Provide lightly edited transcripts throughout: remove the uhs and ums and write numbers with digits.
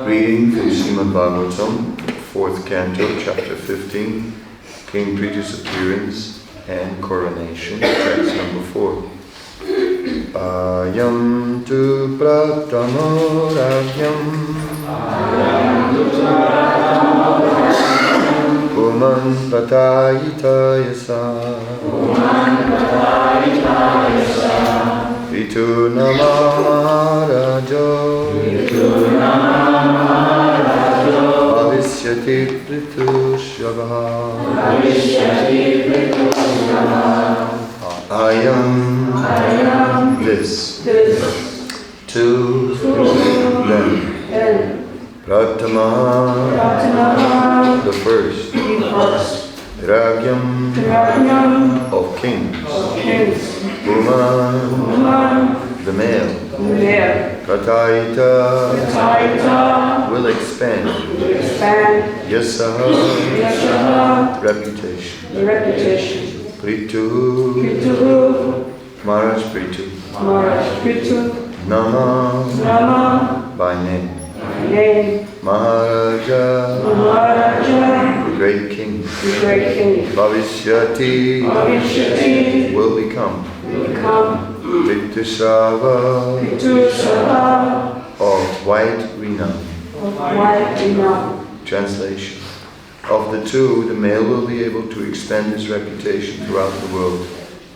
Reading from Srimad-bhagavatam, 4th canto, chapter 15, King Pritu's appearance and coronation, text number 4. Ayam tu pratamo ragyam Puman patayita yasa Vitu namarajo Bhavishyati pritushyavaha Ayam this to them Pratama the first Ragyam of kings Woman the male Katayita will expand Yasa reputation Pritu Maharaj Pritu Nama by name Maharaja the great king Bhavishyati will become Pritusava of white renown. Translation. Of the two, the male will be able to expand his reputation throughout the world.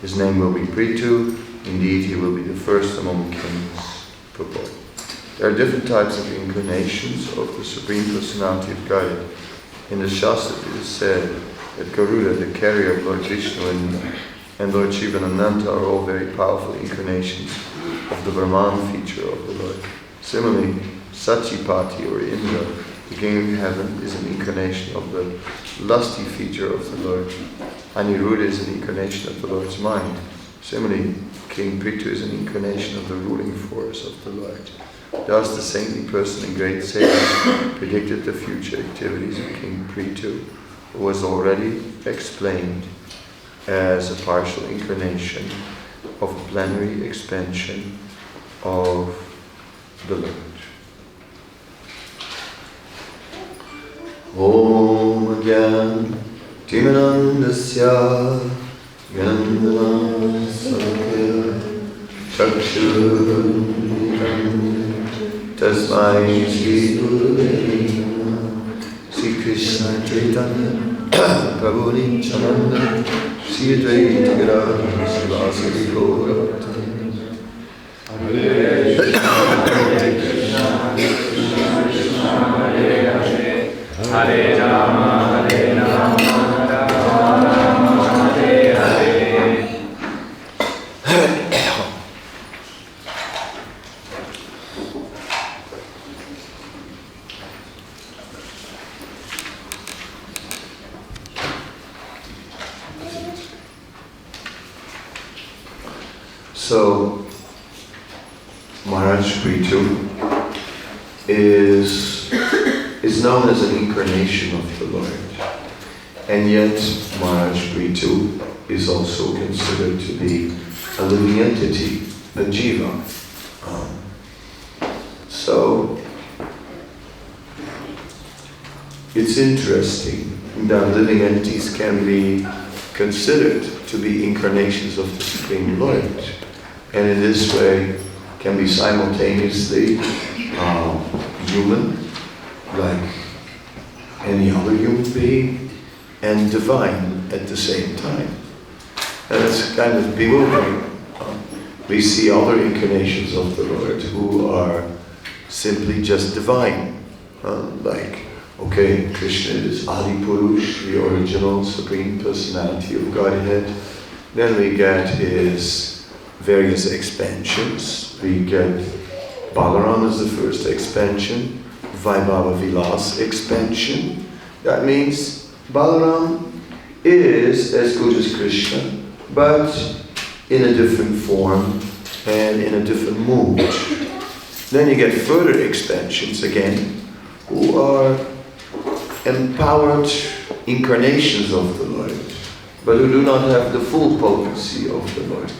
His name will be Pritu. Indeed, he will be the first among kings. Purport. There are different types of incarnations of the Supreme Personality of Godhead. In the Shastra it is said that Garuda, the carrier of Lord Vishnu, and Lord Shiva and Ananta are all very powerful incarnations of the Brahman feature of the Lord. Similarly, Sachipati or Indra, the king of heaven, is an incarnation of the lusty feature of the Lord. Aniruddha is an incarnation of the Lord's mind. Similarly, King Pritu is an incarnation of the ruling force of the Lord. Thus, the saintly person and great sage predicted the future activities of King Pritu, who was already explained as a partial incarnation of a plenary expansion of the Lord. Om Agyan Timanandasya Gandana Sakya Chakshurunitam Tasmai Shri Gurave Sri Krishna Chaitanya Prabhu Nityananda Sri Advaita Gadadhara Srivasadi Gaura Hare Krishna Hare Hare Hare Rama Hare Rama Rama Rama Hare Hare. So, Maharaj Prithu is known as an incarnation of the Lord. And yet, Maharaj Prithu is also considered to be a living entity, a jiva. So, it's interesting that living entities can be considered to be incarnations of the Supreme Lord. And in this way, can be simultaneously human, like any other human being, and divine at the same time. And it's kind of bewildering. We see other incarnations of the Lord who are simply just divine. Krishna is Adi Purush, the original Supreme Personality of Godhead. Then we get his various expansions. We get Balaram as the first expansion, Vaibhava Vilas expansion. That means Balaram is as good as Krishna, but in a different form and in a different mood. Then you get further expansions again, who are empowered incarnations of the Lord, but who do not have the full potency of the Lord.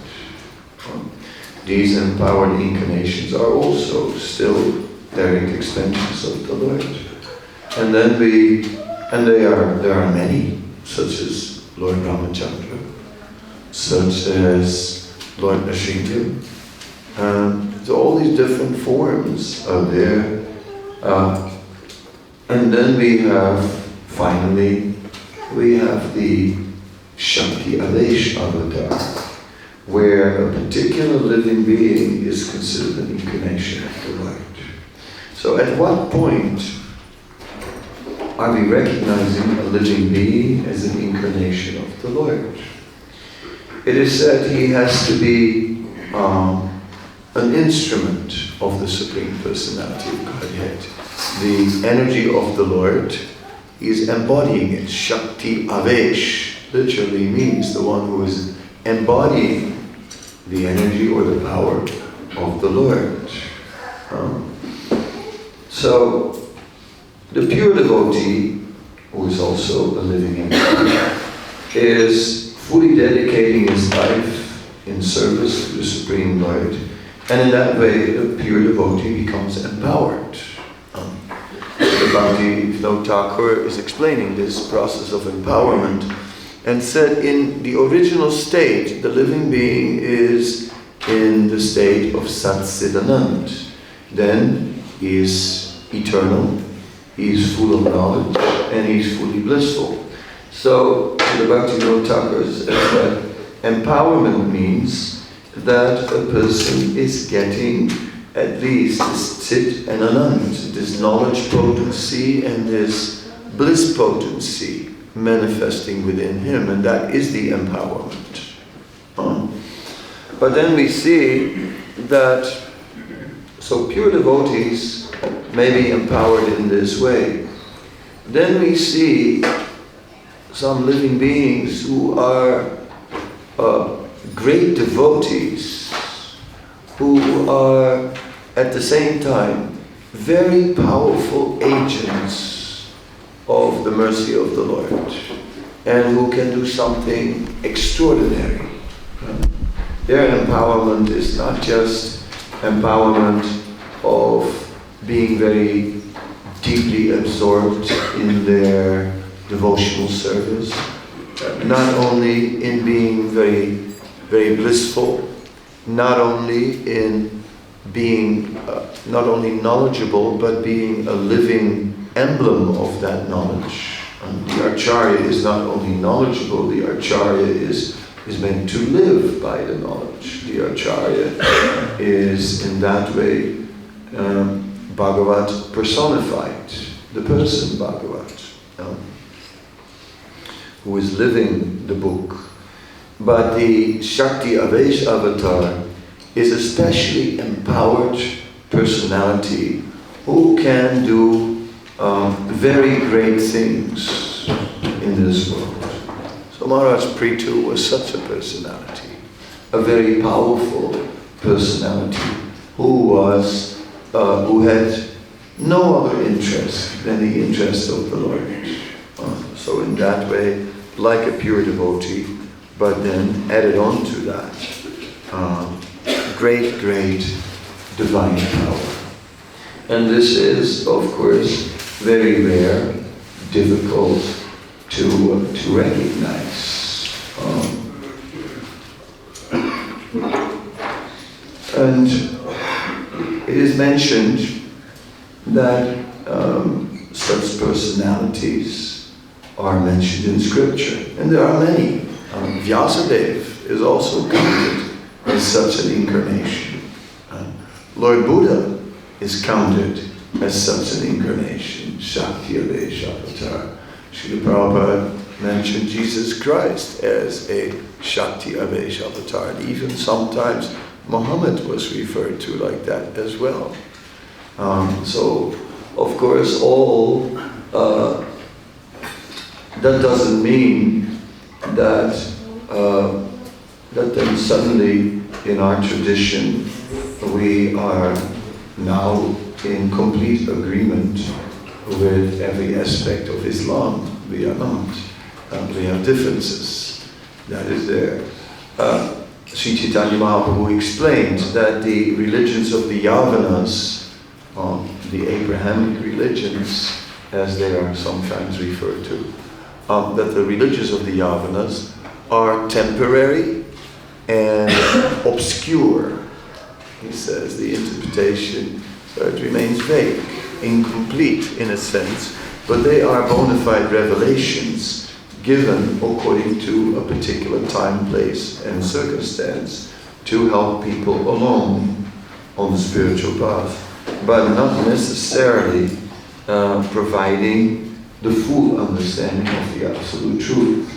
These empowered incarnations are also still direct extensions of the Lord. And then there are many, such as Lord Ramachandra, such as Lord Nrsimha. So all these different forms are there. And then we have the Shakti Avesh avatar, where a particular living being is considered an incarnation of the Lord. So at what point are we recognizing a living being as an incarnation of the Lord? It is said he has to be an instrument of the Supreme Personality of Godhead. The energy of the Lord, he is embodying it. Shakti Avesh literally means the one who is embodying the energy or the power of the Lord. So, the pure devotee, who is also a living entity, is fully dedicating his life in service to the Supreme Lord, and in that way, the pure devotee becomes empowered. The Bhakti Vinod Thakur is explaining this process of empowerment, and said in the original state, the living being is in the state of Sat-Sidanand. Then he is eternal, he is full of knowledge, and he is fully blissful. So the Bhakti Vinod Thakur says that empowerment means that a person is getting at least this Tit and Anand, this knowledge potency and this bliss potency manifesting within him, and that is the empowerment. But then we see that, so pure devotees may be empowered in this way. Then we see some living beings who are great devotees, who are at the same time very powerful agents of the mercy of the Lord, and who can do something extraordinary. their empowerment is not just empowerment of being very deeply absorbed in their devotional service, not only in being very, very blissful, not only in being not only knowledgeable, but being a living emblem of that knowledge. The Acharya is not only knowledgeable, the Acharya is meant to live by the knowledge. The Acharya is in that way Bhagavat personified, the person Bhagavat, who is living the book. But the Shakti Avesh avatar is a specially empowered personality who can do very great things in this world. So Maharaj Prithu was such a personality, a very powerful personality who had no other interest than the interest of the Lord. So in that way, like a pure devotee, but then added on to that, great, great divine power. And this is, of course, very rare, difficult to recognize. And it is mentioned that such personalities are mentioned in scripture, and there are many. Vyasadeva is also counted as such an incarnation. Lord Buddha is counted as such an incarnation, Shakti Avesh avatar. Srila Prabhupada mentioned Jesus Christ as a Shakti Avesh avatar, and even sometimes Muhammad was referred to like that as well. So, of course, all that doesn't mean that that then suddenly in our tradition we are now in complete agreement with every aspect of Islam. We are not. We have differences. That is there. Sri Chaitanya Mahaprabhu explained that the religions of the Yavanas, the Abrahamic religions, as they are sometimes referred to, that the religions of the Yavanas are temporary and obscure. He says the interpretation, so it remains vague, incomplete in a sense, but they are bona fide revelations given according to a particular time, place, and circumstance to help people along on the spiritual path, but not necessarily providing the full understanding of the absolute truth.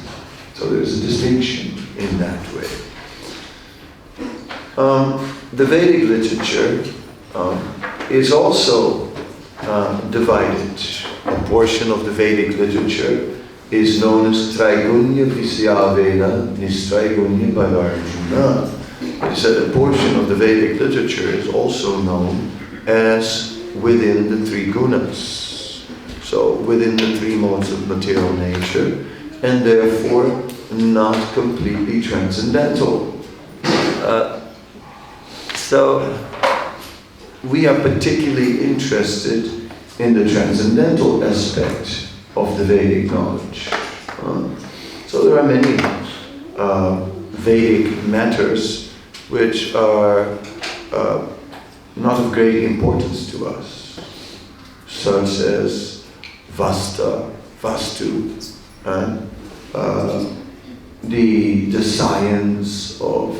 So there's a distinction in that way. The Vedic literature is also divided. A portion of the Vedic literature is known as Traigunya Visyaveda Nistraigunya Bhagarjuna. It said a portion of the Vedic literature is also known as within the three gunas. So within the three modes of material nature, and therefore not completely transcendental. So we are particularly interested in the transcendental aspect of the Vedic knowledge. So there are many Vedic matters which are not of great importance to us, such as Vastu, and the science of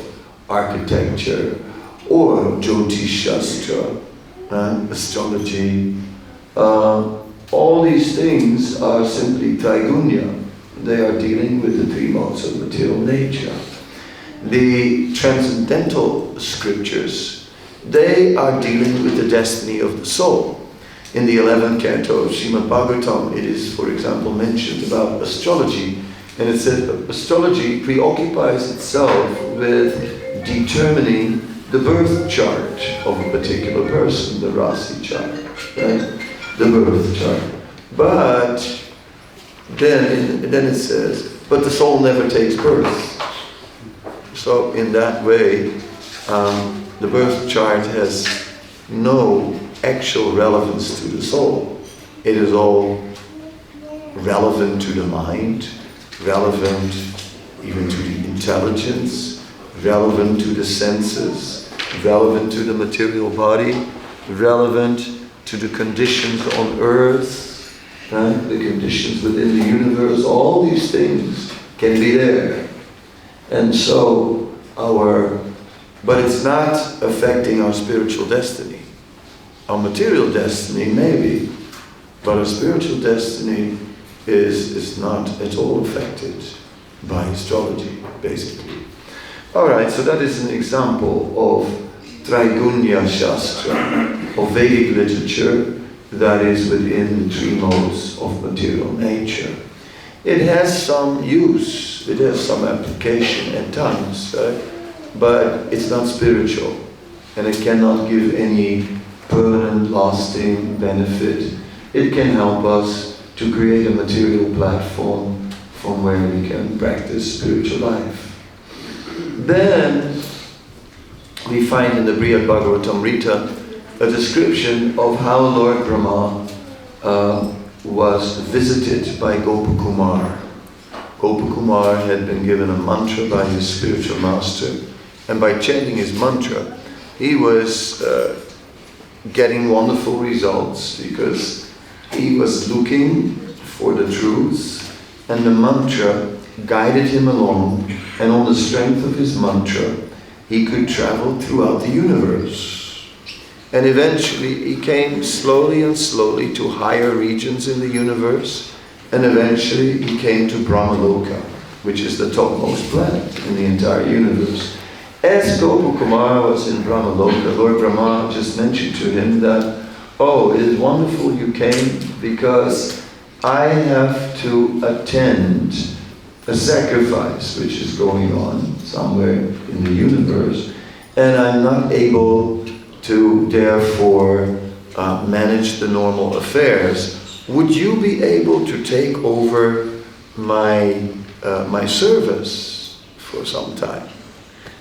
architecture, or Jyotish Shastra, and astrology. All these things are simply Traigunya. They are dealing with the three modes of material nature. The transcendental scriptures, they are dealing with the destiny of the soul. In the 11th canto of Srimad-bhagavatam, it is, for example, mentioned about astrology, and it says astrology preoccupies itself with determining the birth chart of a particular person, the Rasi chart, right? The birth chart. But then it says, but the soul never takes birth. So in that way, the birth chart has no actual relevance to the soul. It is all relevant to the mind, relevant even to the intelligence, relevant to the senses, relevant to the material body, relevant to the conditions on earth, the conditions within the universe. All these things can be there. And so but it's not affecting our spiritual destiny. Our material destiny maybe, but our spiritual destiny is not at all affected by astrology, basically. Alright, so that is an example of Traigunya Shastra, of Vedic literature that is within the three modes of material nature. It has some use, it has some application at times, but it's not spiritual, and it cannot give any permanent, lasting benefit. It can help us to create a material platform from where we can practice spiritual life. Then we find in the Srimad-bhagavatam a description of how Lord Brahma was visited by Gopakumar. Gopakumar had been given a mantra by his spiritual master, and by chanting his mantra, he was getting wonderful results because he was looking for the truth, and the mantra guided him along, and on the strength of his mantra, he could travel throughout the universe. And eventually he came slowly and slowly to higher regions in the universe, and eventually he came to Brahmaloka, which is the topmost planet in the entire universe. As Gopakumar was in Brahmaloka, Lord Brahma just mentioned to him that, oh, it is wonderful you came because I have to attend a sacrifice which is going on somewhere in the universe, and I'm not able to therefore manage the normal affairs. Would you be able to take over my service for some time?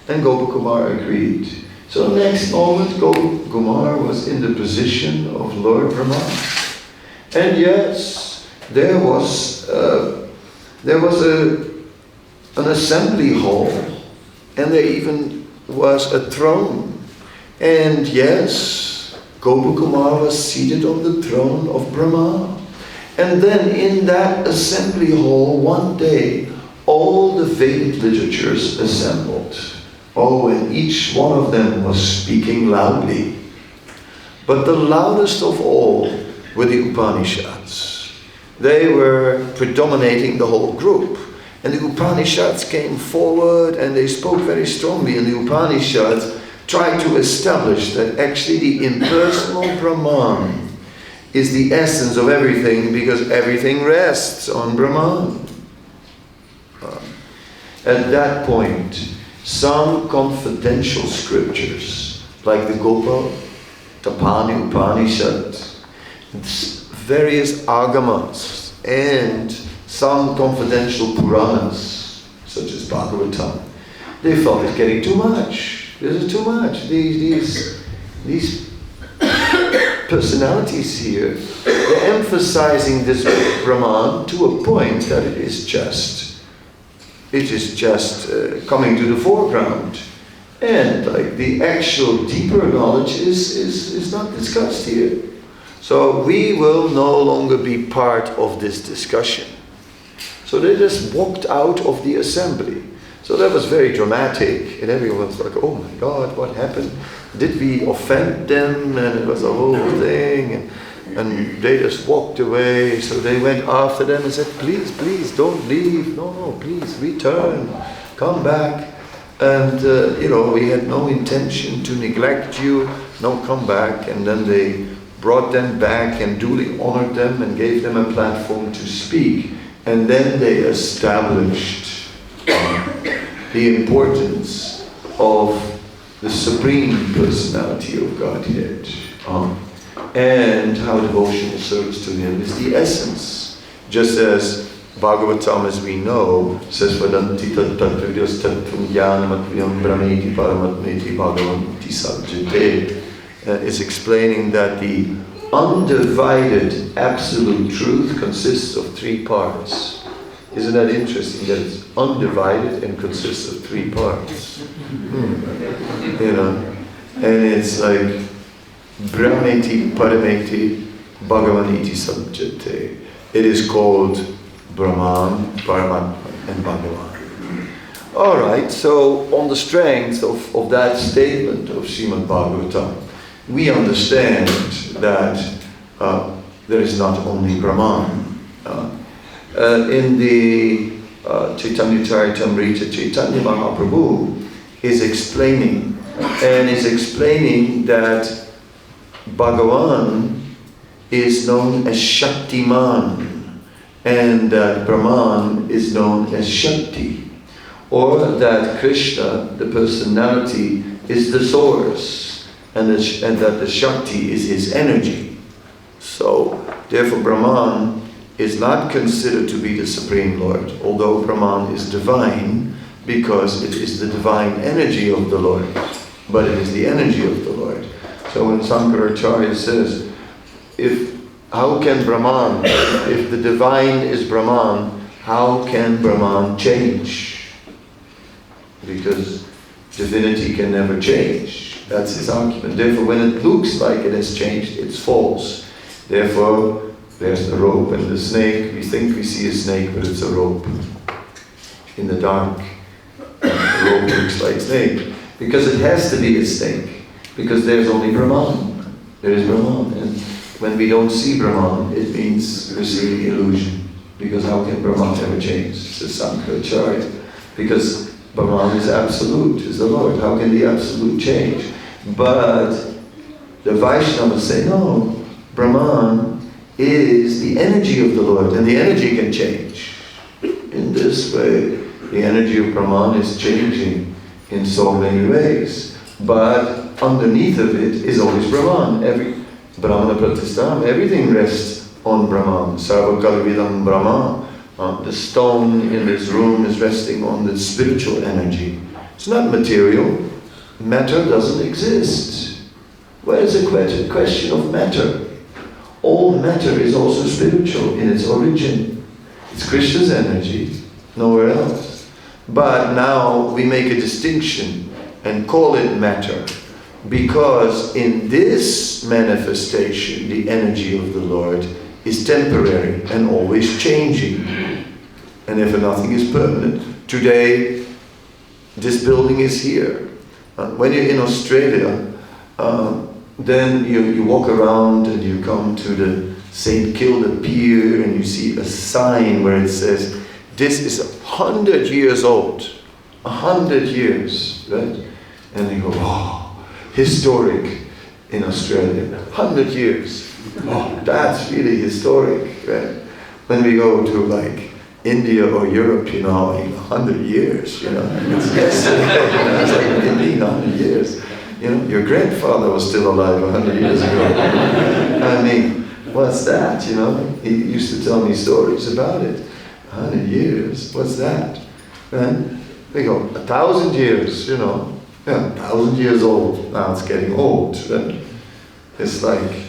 And Gopakumar agreed. So next moment Gopakumar was in the position of Lord Brahma. And yes, there was an assembly hall, and there even was a throne. And yes, Gopakumar was seated on the throne of Brahma. And then in that assembly hall one day, all the Vedic literatures assembled. Oh, and each one of them was speaking loudly. But the loudest of all were the Upanishads. They were predominating the whole group. And the Upanishads came forward and they spoke very strongly. And the Upanishads tried to establish that actually the impersonal Brahman is the essence of everything, because everything rests on Brahman. At that point, some confidential scriptures, like the Gopatapani Upanishad, various agamas, and some confidential Puranas, such as Bhagavatam, they felt it's getting too much. This is too much. These personalities here, they're emphasizing this Brahman to a point that it is just coming to the foreground, and like the actual deeper knowledge is not discussed here. So we will no longer be part of this discussion. So they just walked out of the assembly. So that was very dramatic, and everyone was like, oh my God, what happened? Did we offend them? And it was a whole thing, and they just walked away. So they went after them and said, please, don't leave. No, please, return. Come back. And, we had no intention to neglect you. No, come back. And then they brought them back and duly honored them and gave them a platform to speak. And then they established the importance of the Supreme Personality of Godhead. And how devotional service to Him is the essence. Just as Bhagavatam, as we know, says Vadanti tat-tat-vidyas tat-tum jnanam-atviyam brahmeti paramatmeti bhagavanti sabjate. Is explaining that the undivided absolute truth consists of three parts. Isn't that interesting that it's undivided and consists of three parts? You know, and it's like Brahmeti Parameti Bhagavaniti Sabjate. It is called Brahman, Paramatma, and Bhagavan. Alright, so on the strength of that statement of Srimad-bhagavatam, we understand that there is not only Brahman. In the Chaitanya Charitamrita, Chaitanya Mahaprabhu is explaining that Bhagavan is known as Shaktiman and that Brahman is known as Shakti, or that Krishna, the personality, is the source and that the Shakti is his energy. So therefore Brahman is not considered to be the Supreme Lord, although Brahman is divine because it is the divine energy of the Lord, but it is the energy of the Lord. So when Sankaracharya says, how can Brahman, if the divine is Brahman, how can Brahman change? Because divinity can never change. That's his argument. Therefore, when it looks like it has changed, it's false. Therefore, there's the rope and the snake. We think we see a snake, but it's a rope. In the dark, the rope looks like a snake. Because it has to be a snake. Because there's only Brahman. There is Brahman. And when we don't see Brahman, it means we're seeing illusion. Because how can Brahman ever change? Says Sankaracharya. Because Brahman is absolute, is the Lord. How can the absolute change? But the Vaishnavas say, no, Brahman is the energy of the Lord, and the energy can change. In this way, the energy of Brahman is changing in so many ways. But underneath of it is always Brahman. Every Brahmana Pratistham, everything rests on Brahman. Sarva Kalvidam Brahma. The stone in this room is resting on the spiritual energy. It's not material. Matter doesn't exist. Where is the question of matter? All matter is also spiritual in its origin. It's Krishna's energy, nowhere else. But now we make a distinction and call it matter, because in this manifestation, the energy of the Lord is temporary and always changing. And therefore nothing is permanent. Today, this building is here. When you're in Australia, then you walk around and you come to the St. Kilda Pier and you see a sign where it says, this is 100 years old. 100 years, right? And you go, oh, historic in Australia. 100 years. Oh, that's really historic, right? When we go to like India or Europe, 100 years, it's yesterday, it's like, what do you mean 100 years? Your grandfather was still alive 100 years ago. I mean, what's that, He used to tell me stories about it. 100 years, what's that? And they go, 1,000 years, 1,000 years old. Now it's getting old. Right? It's like,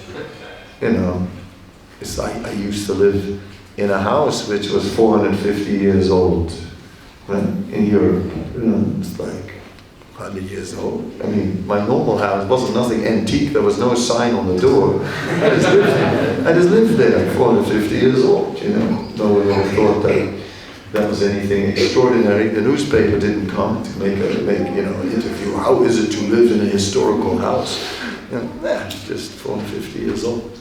it's like I used to live in a house which was 450 years old, right? In Europe. It's like 100 years old. I mean, my normal house wasn't nothing antique. There was no sign on the door. I just lived there, 450 years old. No one ever thought that was anything extraordinary. The newspaper didn't come to make an interview. How is it to live in a historical house? Just 450 years old.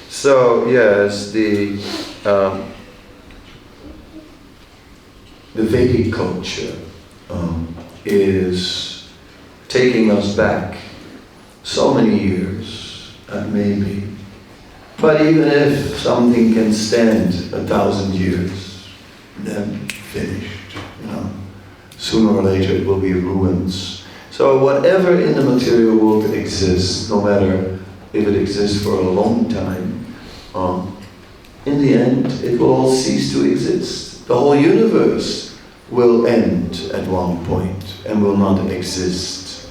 So yes, the Vedic culture is taking us back so many years, maybe. But even if something can stand 1,000 years, then finished. Sooner or later it will be ruins. So whatever in the material world exists, no matter if it exists for a long time, in the end, it will all cease to exist. The whole universe will end at one point and will not exist.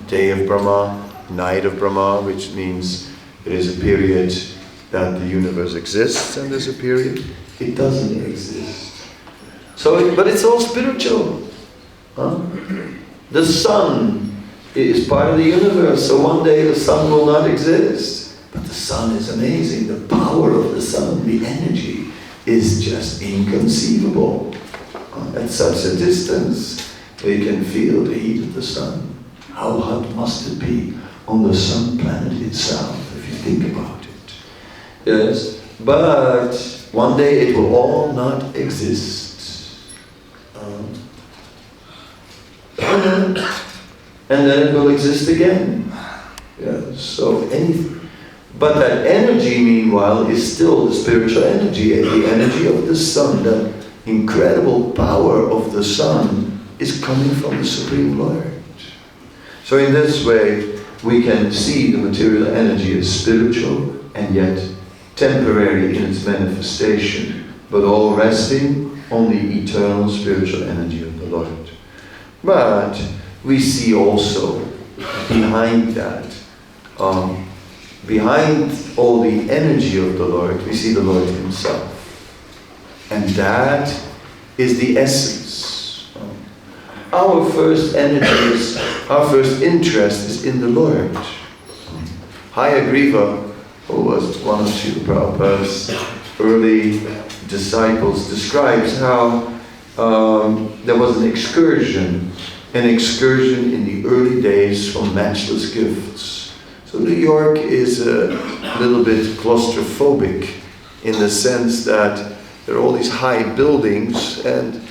Day of Brahma, night of Brahma, which means there is a period that the universe exists and there's a period it doesn't exist. So, but it's all spiritual. The sun is part of the universe, so one day the sun will not exist. But the sun is amazing. The power of the sun, the energy, is just inconceivable. At such a distance, we can feel the heat of the sun. How hot must it be on the sun planet itself, if you think about it? Yes, but one day it will all not exist. And then it will exist again. Yes, so anything. But that energy, meanwhile, is still the spiritual energy, the energy of the sun. That incredible power of the sun is coming from the Supreme Lord. So in this way, we can see the material energy as spiritual and yet temporary in its manifestation, but all resting on the eternal spiritual energy of the Lord. But we see also behind that, behind all the energy of the Lord, we see the Lord Himself. And that is the essence. Our first energy is, our first interest is in the Lord. Hayagriva, who was one of Srila Prabhupada's early disciples, describes how there was an excursion in the early days from matchless gifts. So New York is a little bit claustrophobic in the sense that there are all these high buildings and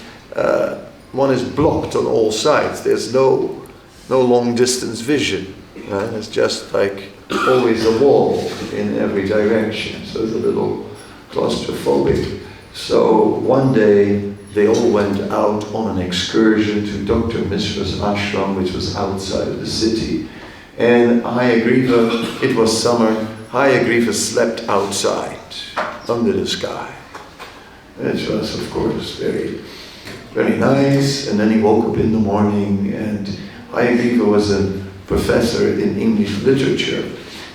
one is blocked on all sides. There's no long distance vision. It's just like always a wall in every direction. So it's a little claustrophobic. So one day they all went out on an excursion to Dr. Mishra's ashram, which was outside of the city. And Hayagriva, it was summer, Hayagriva slept outside under the sky. It was, of course, very, very nice. And then he woke up in the morning, and Hayagriva was a professor in English literature.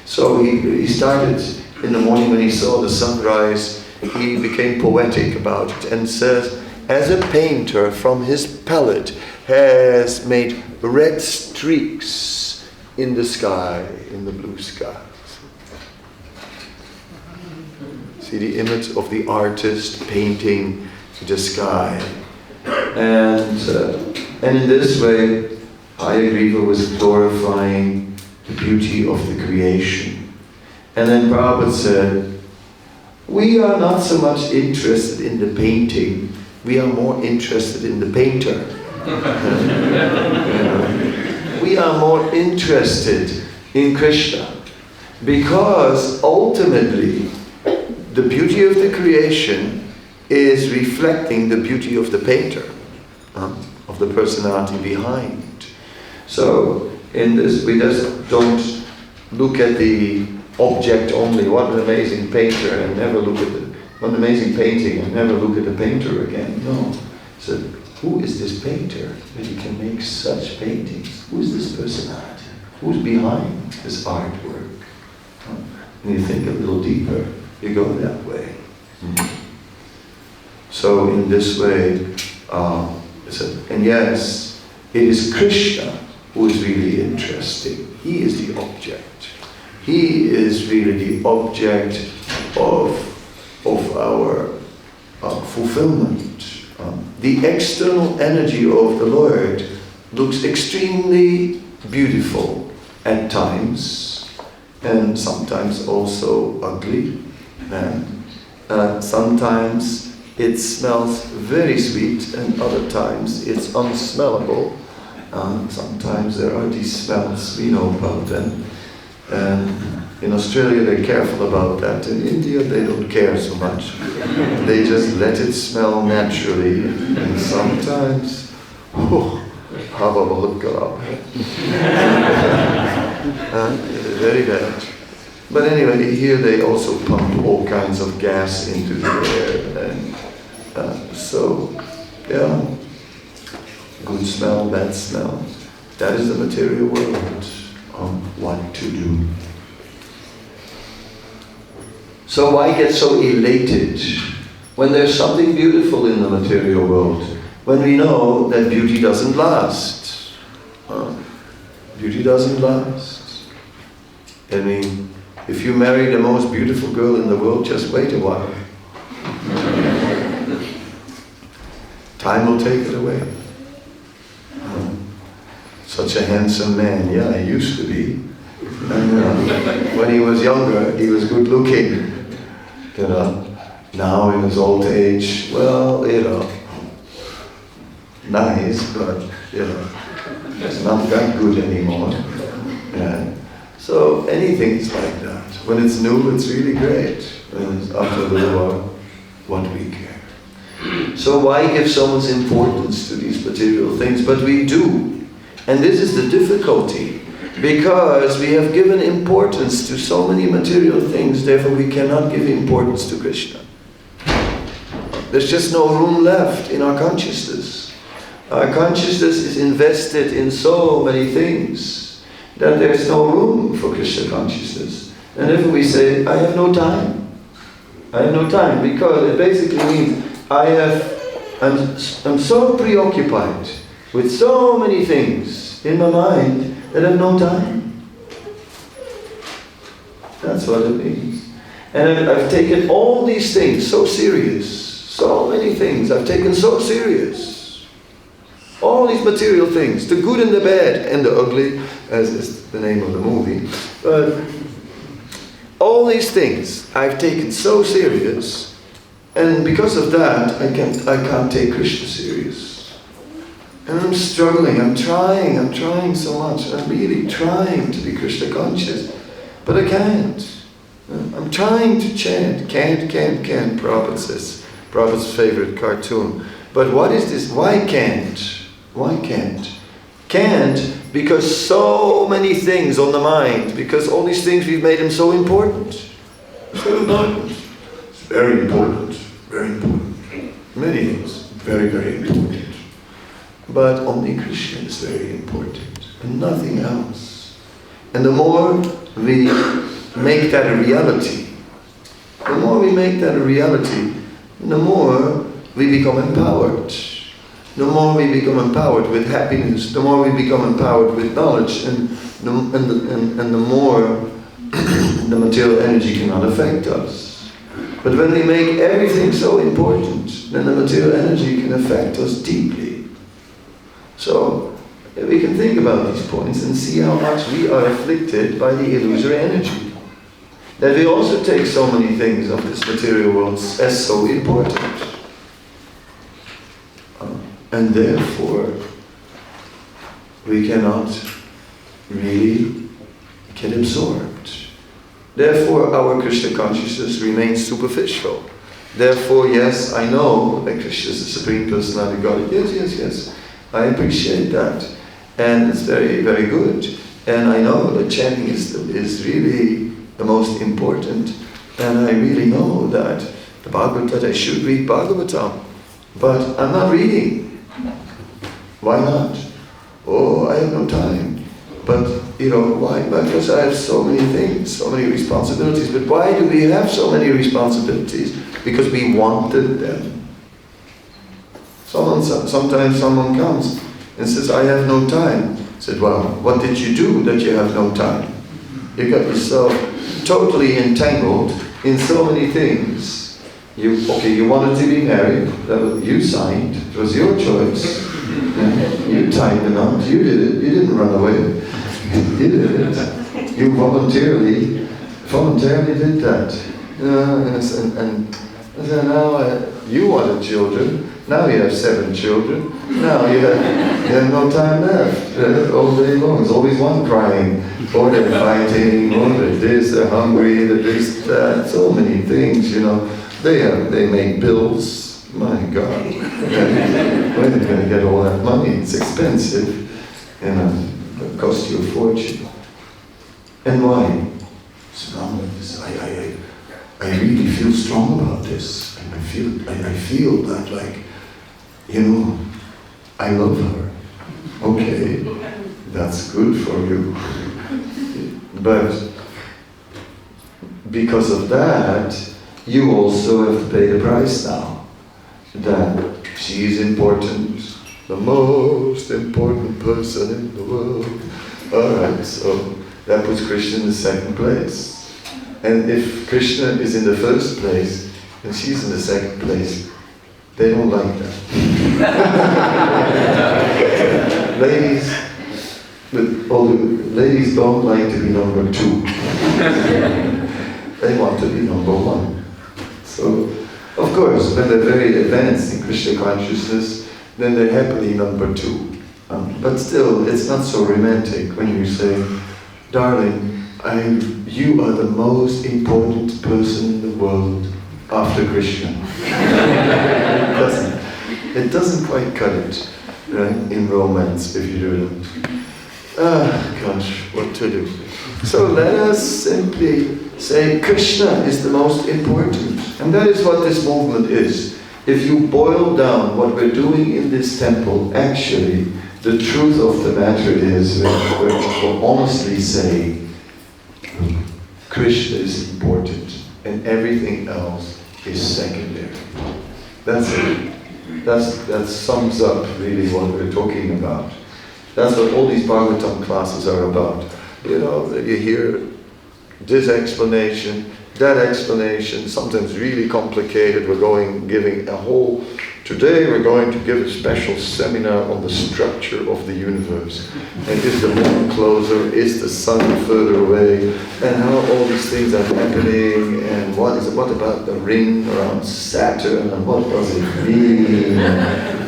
So he started in the morning when he saw the sunrise, he became poetic about it and says, as a painter from his palette has made red streaks in the sky, in the blue sky. See the image of the artist painting the sky. And in this way, Hayagriva was glorifying the beauty of the creation. And then Prabhupada said, we are not so much interested in the painting, we are more interested in the painter. We are more interested in Krishna, because ultimately the beauty of the creation is reflecting the beauty of the painter, of the personality behind. So in this, we just don't look at the object only, what an amazing painter, and never look at what an amazing painting, and never look at the painter again. No. So who is this painter that he can make such paintings? Who is this personality? Who's behind this artwork? And you think a little deeper, you go that way. So in this way, and yes, it is Krishna who is really interesting. He is the object. He is really the object of our fulfillment. The external energy of the Lord looks extremely beautiful at times, and sometimes also ugly. And sometimes it smells very sweet, and other times it's unsmellable. Sometimes there are these smells, we know about them. And in Australia they're careful about that. In India they don't care so much. They just let it smell naturally. And sometimes, hava bahut kharab hai. Very bad. But anyway, here they also pump all kinds of gas into the air, and so, yeah, good smell, bad smell. That is the material world of what to do. So why get so elated when there's something beautiful in the material world? When we know that beauty doesn't last. Beauty doesn't last. I mean, if you marry the most beautiful girl in the world, just wait a while. Time will take it away. Such a handsome man, yeah, he used to be. And, when he was younger, he was good looking. Now in his old age, well, nice, but it's not that good anymore. Yeah. So anything is like that. When it's new, it's really great. And after a little while, what we care. So why give so much importance to these material things? But we do. And this is the difficulty. Because we have given importance to so many material things, therefore we cannot give importance to Krishna. There's just no room left in our consciousness. Our consciousness is invested in so many things that there's no room for Krishna consciousness. And therefore we say, I have no time. I have no time, because it basically means I'm so preoccupied with so many things in my mind that I have no time. That's what it means. And I've taken all these things so serious. So many things I've taken so serious. All these material things, the good and the bad and the ugly, as is the name of the movie. But all these things I've taken so serious, and because of that, I can't take Krishna serious. And I'm struggling, I'm trying so much. I'm really trying to be Krishna conscious, but I can't. I'm trying to chant, can't. Prabhupada says, Prabhupada's favorite cartoon. But what is this? Why can't? Why can't? Can't because so many things on the mind, because all these things we've made them so important. So important. It's very important. Very important. Many things. Very, very important. But only Krishna is very important, and nothing else. And the more we make that a reality, the more we become empowered. The more we become empowered with happiness, the more we become empowered with knowledge, and the more the material energy cannot affect us. But when we make everything so important, then the material energy can affect us deeply. So we can think about these points and see how much we are afflicted by the illusory energy. That we also take so many things of this material world as so important. And therefore, we cannot really get absorbed. Therefore, our Krishna consciousness remains superficial. Therefore, yes, I know that Krishna is the Supreme Personality of God. Yes. I appreciate that, and it's very, very good. And I know that chanting is really the most important, and I really know that that I should read Bhagavatam, but I'm not reading. Why not? Oh, I have no time. But why? Because I have so many things, so many responsibilities. But why do we have so many responsibilities? Because we wanted them. Sometimes someone comes and says, I have no time. I said, well, what did you do that you have no time? You got yourself totally entangled in so many things. You wanted to be married, you signed, it was your choice. You tied the knot, you did it, you didn't run away. You did it. You voluntarily did that. And now you wanted children. Now you have 7 children. Now you have no time left. All day long. There's always one crying. Or they're fighting, or they're this, they're hungry, they're this, that. So many things, They make bills. My God. Where are they going to get all that money? It's expensive. It costs you a fortune. And why? So now I really feel strong about this. And I feel that, like, you know, I love her. Okay, that's good for you. But because of that, you also have to pay the price now. That she is important, the most important person in the world. Alright, so that puts Krishna in the second place. And if Krishna is in the first place, and she's in the second place, they don't like that. Ladies, ladies don't like to be number 2. They want to be number 1. So, of course, when they're very advanced in Krishna consciousness, then they're happily number 2. But still, it's not so romantic when you say, darling, you are the most important person in the world after Krishna. It doesn't quite cut it, right, in romance if you do that. Gosh, what to do? So let us simply say Krishna is the most important. And that is what this movement is. If you boil down what we're doing in this temple, actually, the truth of the matter is we're honestly saying Krishna is important and everything else is secondary. That's it. That sums up really what we're talking about. That's what all these Bhagavatam classes are about. You know, you hear this explanation, that explanation, sometimes really complicated. Today we're going to give a special seminar on the structure of the universe. And is the moon closer, is the sun further away, and how all these things are happening, and what about the ring around Saturn, and what does it mean,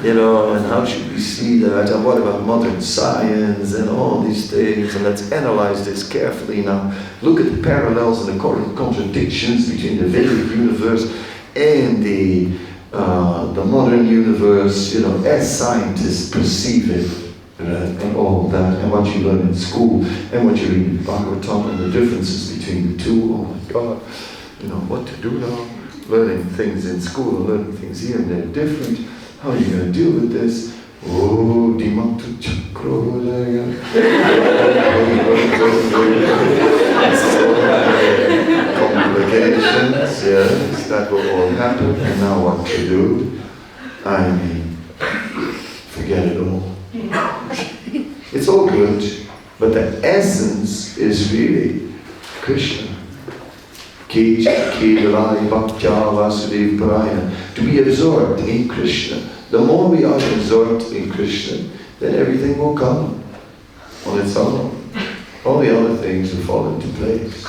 you know, and how should we see that, and what about modern science, and all these things, and let's analyze this carefully now. Look at the parallels and the contradictions between the Vedic universe and the modern universe, you know, as scientists perceive it, and all that, and what you learn in school, and what you read in Bhagavatam, and the differences between the two. Oh my God, you know, what to do now? Learning things in school and learning things here, and they're different. How are you going to deal with this? Oh, Dimatu Chakro. Complications, yes, that will all happen, and now what to do? I mean, forget it all. It's all good, but the essence is really Krishna. To be absorbed in Krishna. The more we are absorbed in Krishna, then everything will come on its own. All the other things will fall into place.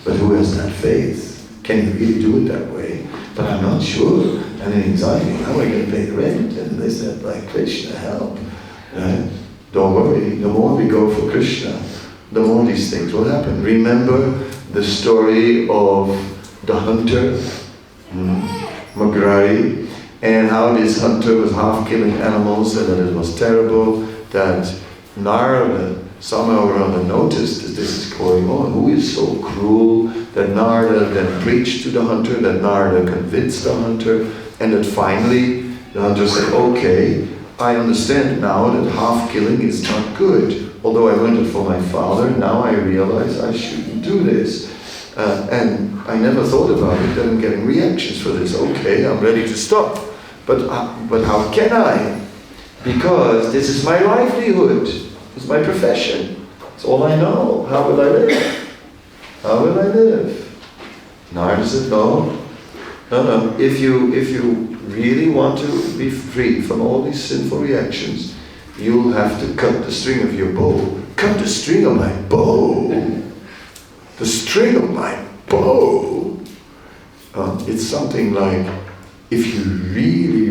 But who has that faith? Can you really do it that way? But I'm not sure. And in anxiety, how am I going to pay the rent? And they said, like, Krishna, help. Don't worry, the more we go for Krishna, the more these things will happen. Remember the story of the hunter, Magrari, and how this hunter was half killing animals, and that it was terrible, that Narada somehow or other noticed that this is going on. Who is so cruel? That Narada then preached to the hunter, that Narada convinced the hunter, and that finally the hunter said, okay, I understand now that half killing is not good. Although I learned it from my father, now I realize I shouldn't do this. And I never thought about it, then I'm getting reactions for this. Okay, I'm ready to stop. But how can I? Because this is my livelihood. It's my profession. It's all I know. How will I live? How will I live? Narada said, no. If you really want to be free from all these sinful reactions, you'll have to cut the string of your bow. Cut the string of my bow. The string of my bow. It's something like, if you really,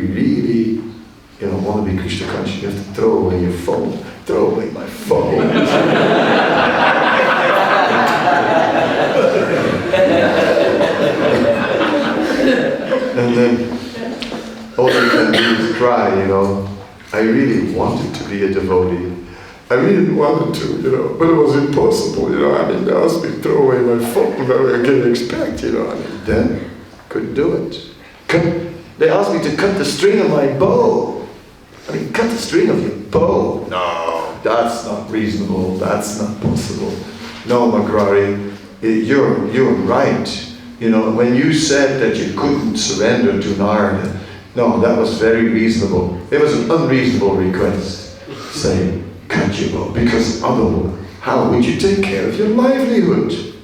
want to be Krishna conscious, you have to throw away your phone. Throw away my phone. And then all you can do is cry, I really wanted to be a devotee. I I really wanted to, but it was impossible, they asked me to throw away my phone, what I can expect, then couldn't do it. They asked me to cut the string of my bow. Cut the string of your bow. No, that's not reasonable, that's not possible. No, Magrari, you're right. When you said that you couldn't surrender to Narada, no, that was very reasonable. It was an unreasonable request. Say, cut your bow, because otherwise, how would you take care of your livelihood?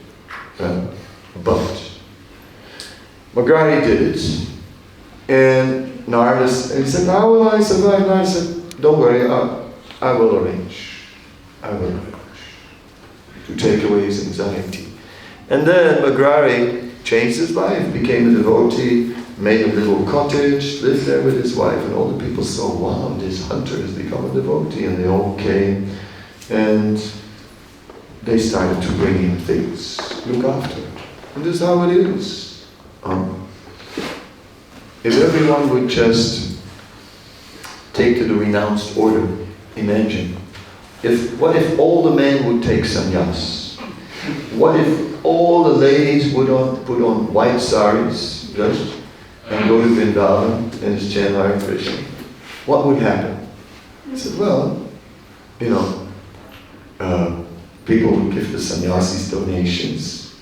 But Magrari did it, and Narada said, how will I survive? Narada said, don't worry, I will arrange. To take away his anxiety. And then Magrari changed his life, became a devotee, made a little cottage, lived there with his wife, and all the people saw, wow, this hunter has become a devotee, and they all came, and they started to bring in things, look after it. And this is how it is. If everyone would just take to the renounced order, imagine, what if all the men would take sannyas? What if all the ladies would put on white saris, just, and go to Vrindavan and chant Hare Krishna? What would happen? He said, well, people would give the sannyasis donations,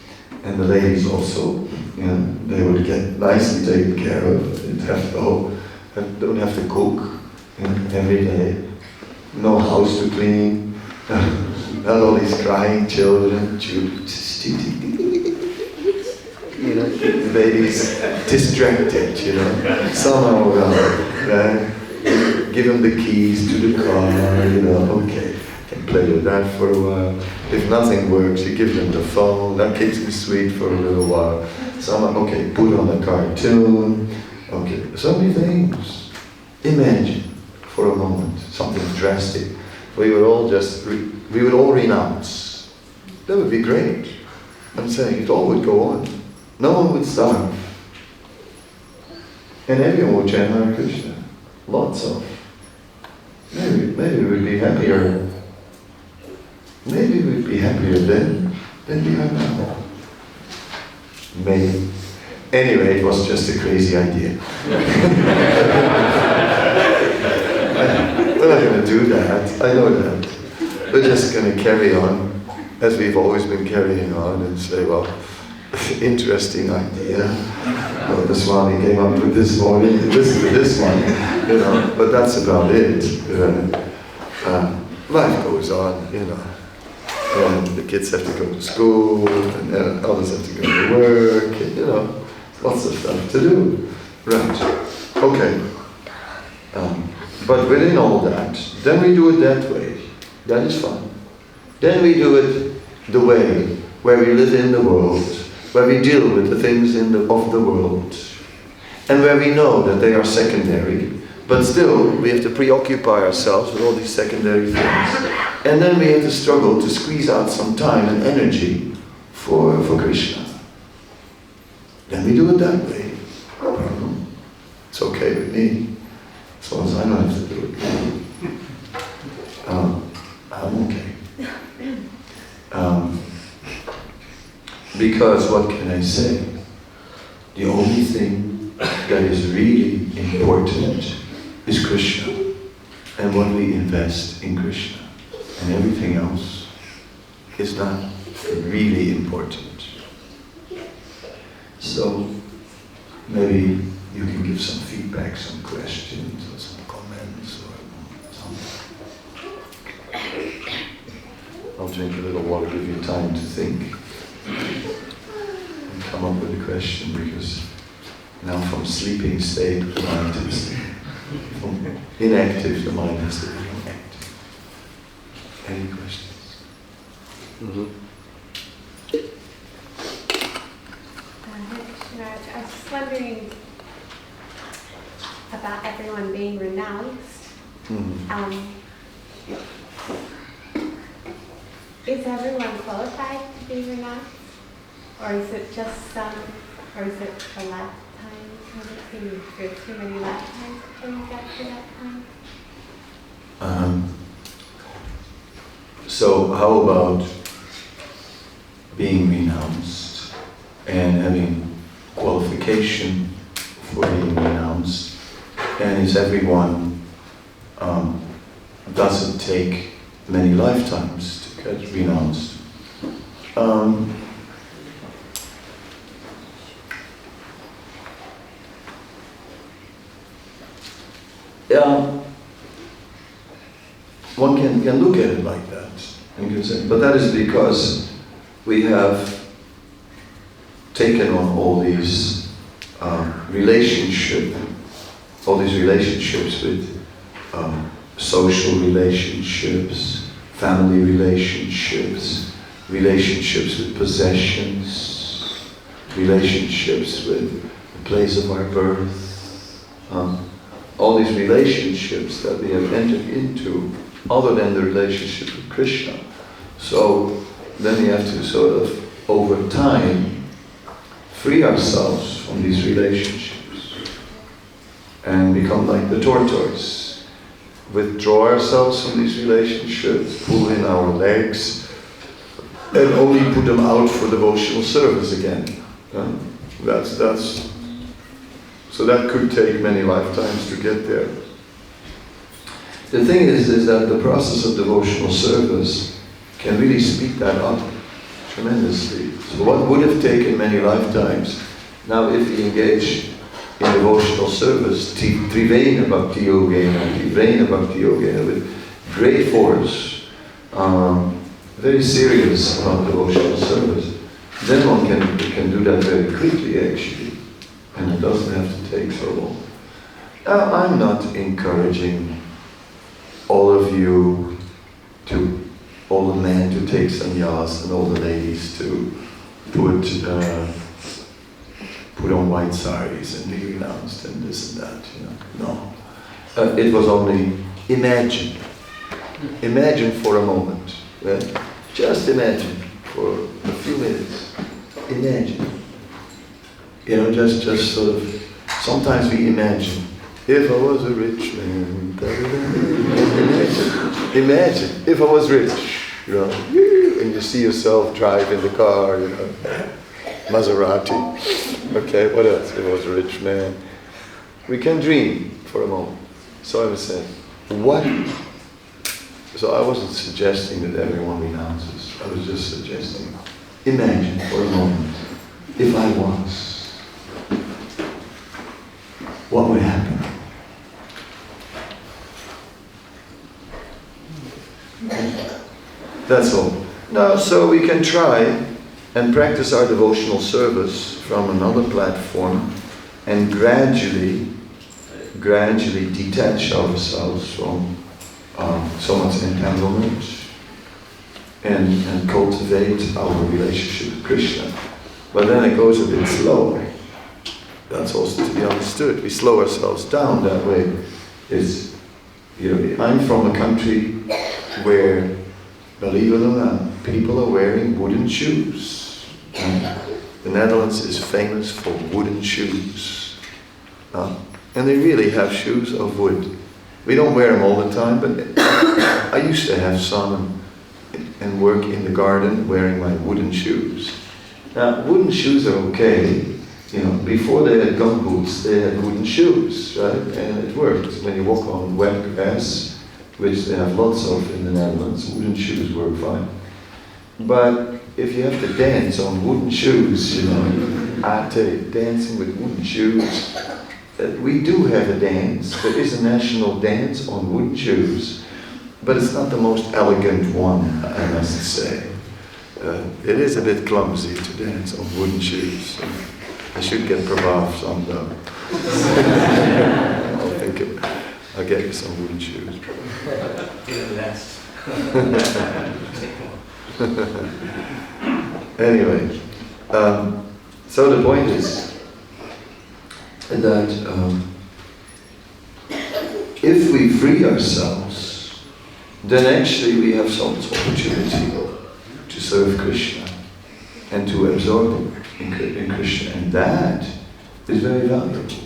and the ladies also, they would get nicely taken care of. Don't have to cook every day. No house to clean. Not all these crying children. The babies distracted, somehow give them the keys to the car, okay, can play with that for a while. If nothing works, you give them the phone, that keeps them sweet for a little while. Someone, okay, put on a cartoon, okay, so many things. Imagine for a moment something drastic. We would all renounce. That would be great. I'm saying it all would go on. No one would starve. And everyone would chant Hare Krishna. Lots of. Maybe we'd be happier. Maybe we'd be happier then than we are now. Maybe. Anyway, it was just a crazy idea. We're not going to do that. I know that. We're just going to carry on as we've always been carrying on and say, well, interesting idea. The Swami came up with this morning, listen to this one, but that's about it. Life goes on, and the kids have to go to school, and then others have to go to work, and, lots of stuff to do. Right, okay. But within all that, then we do it that way. That is fun. Then we do it the way where we live in the world, where we deal with the things of the world, and where we know that they are secondary, but still we have to preoccupy ourselves with all these secondary things, and then we have to struggle to squeeze out some time and energy for Krishna. Then we do it that way. No problem. It's okay with me, as long as I don't have to do it. I'm okay. Because what can I say? The only thing that is really important is Krishna, and what we invest in Krishna, and everything else is not really important. So maybe you can give some feedback, some questions, or some comments, or something. I'll drink a little water, give you time to think and come up with a question, because now from sleeping state, the mind is from inactive, the mind has to become active. Any questions? I was just wondering about everyone being renounced. Is everyone qualified to be renounced? Or is it just some, or is it a lifetime kind of thing? There are too many lifetimes before you get to that time? So how about being renounced and having qualification for being renounced? And is everyone, does it take many lifetimes to get renounced? Yeah, one can look at it like that, and can say, but that is because we have taken on all these relationships with social relationships, family relationships, relationships with possessions, relationships with the place of our birth, all these relationships that we have entered into other than the relationship with Krishna. So then we have to sort of, over time, free ourselves from these relationships and become like the tortoise. Withdraw ourselves from these relationships, pull in our legs, and only put them out for devotional service again. So that could take many lifetimes to get there. The thing is that the process of devotional service can really speed that up tremendously. So what would have taken many lifetimes, now if we engage in devotional service, Trivena Bhakti Yogena, with great force, very serious about devotional service, then one can do that very quickly actually, and it doesn't have to take so long. Now I'm not encouraging all of you all the men to take sannyas and all the ladies to put on white saris and be renounced and this and that, No. It was only imagine. Imagine for a moment. Right? Just imagine for a few minutes. Imagine. Just sort of, sometimes we imagine, if I was a rich man, imagine, if I was rich, and you see yourself drive in the car, Maserati. Okay, what else? If I was a rich man. We can dream for a moment. So I was saying, so I wasn't suggesting that everyone renounces. I was just suggesting, imagine for a moment, if I was, what would happen? That's all. Now, so we can try and practice our devotional service from another platform and gradually detach ourselves from so much entanglement and cultivate our relationship with Krishna. But then it goes a bit slower. That's also to be understood. We slow ourselves down that way. I'm from a country where, believe it or not, people are wearing wooden shoes. The Netherlands is famous for wooden shoes. And they really have shoes of wood. We don't wear them all the time, but I used to have some and work in the garden wearing my wooden shoes. Now, wooden shoes are okay. Before they had gum boots, they had wooden shoes, right? And it worked. When you walk on wet grass, which they have lots of in the Netherlands, wooden shoes work fine. But if you have to dance on wooden shoes, I tell you, dancing with wooden shoes, we do have a dance. There is a national dance on wooden shoes, but it's not the most elegant one, I must say. It is a bit clumsy to dance on wooden shoes. I should get Prabhav some though. I'll get you some wooden shoes. Anyway, so the point is that if we free ourselves, then actually we have so much opportunity to serve Krishna and to absorb him in Krishna, and that is very valuable.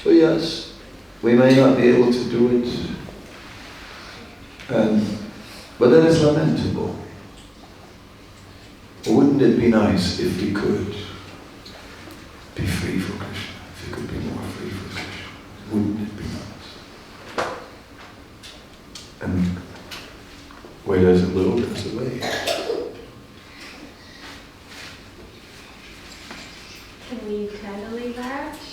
So yes, we may not be able to do it But that is lamentable. Wouldn't it be nice if we could be free for Krishna? If we could be more free for Krishna? Wouldn't it be nice? And where there's a will, there's a way. Can we eternally merge?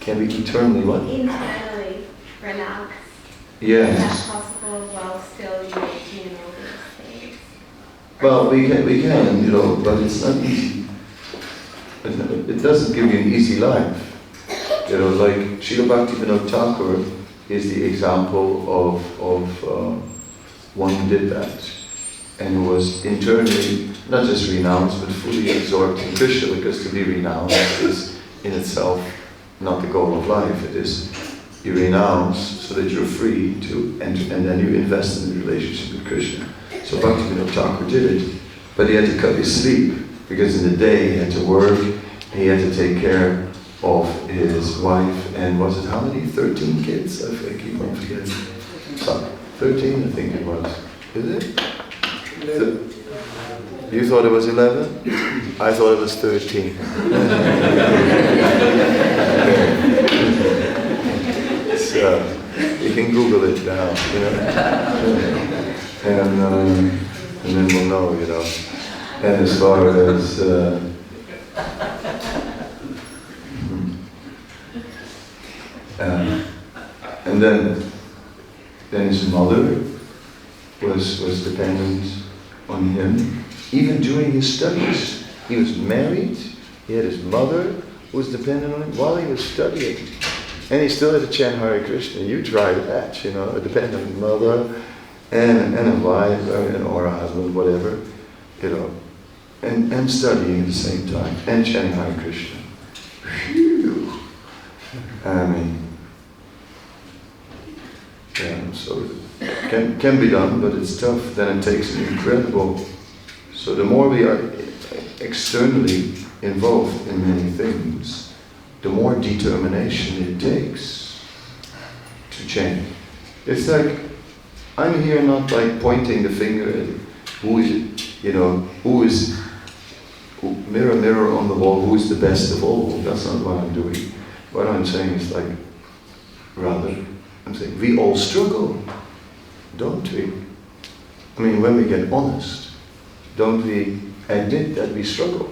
Can we eternally what? Internally renounce. Yes. Is that possible while still engaging in all these things? Well, we can, you know, but it's not easy. It doesn't give you an easy life. You know, like Srila Bhaktivinoda Thakur is the example of one who did that and who was internally not just renounced but fully absorbed in Krishna, because to be renounced is in itself not the goal of life. It is you renounce so that you're free to enter, and then you invest in the relationship with Krishna. So Bhaktivinoda Thakur did it, but he had to cut his sleep, because in the day he had to work, he had to take care of his wife, and was it how many? 13 kids? I keep on forgetting. 13, I think it was. Is it? You thought it was 11? I thought it was 13. So, you can Google it now, you know. And then we'll know, you know. And as far as and then his mother was dependent on him, even during his studies. He was married, he had his mother who was dependent on him while he was studying. And he still had to chant Hare Krishna. You try that, you know, a dependent mother and a wife or a husband, whatever, you know, and studying at the same time and chanting Hare Krishna. Phew! I mean, yeah, so it can be done, but it's tough. Then it takes an incredible. So the more we are externally involved in many things, the more determination it takes to change. It's like, I'm here not like pointing the finger at who is, you know, mirror, mirror on the wall, who is the best of all. That's not what I'm doing. What I'm saying is like, rather, I'm saying we all struggle, don't we? I mean, when we get honest, don't we admit that we struggle?